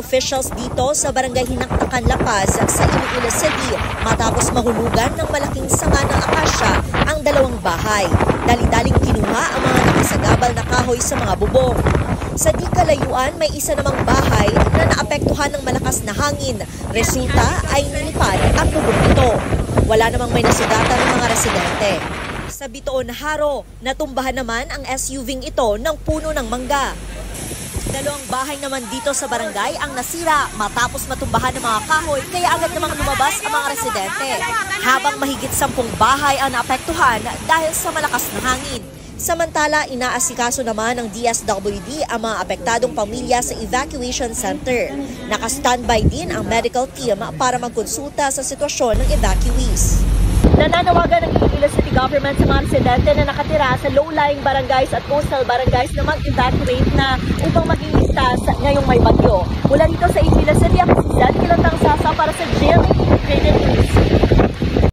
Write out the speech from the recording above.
officials dito sa barangay Hinaktakan, La Paz sa Iloilo City matapos mahulugan ng malaking sanga ng akasya ang dalawang bahay. Dali-daling kinuha ang mga nakasagabal na kahoy sa mga bubong. Sa di kalayuan, may isa namang bahay na naapektuhan ng malakas na hangin. Resulta ay nilipad ang bubong nito. Wala namang may nasugatan ng mga residente. Sa Bitoon, Haro, natumbahan naman ang SUV ito ng puno ng mangga. Dalawang bahay naman dito sa barangay ang nasira matapos matumbahan ng mga kahoy kaya agad namang lumabas ang mga residente. Habang mahigit 10 bahay ang naapektuhan dahil sa malakas na hangin. Samantala, inaasikaso naman ng DSWD ang mga apektadong pamilya sa evacuation center. Naka-standby din ang medical team para magkonsulta sa sitwasyon ng evacuees. Nananawagan ng Iloilo City Government sa mga residente na nakatira sa low-lying barangays at coastal barangays na mag-evacuate na upang maging ligtas ngayong may bagyo. Mula dito sa Iloilo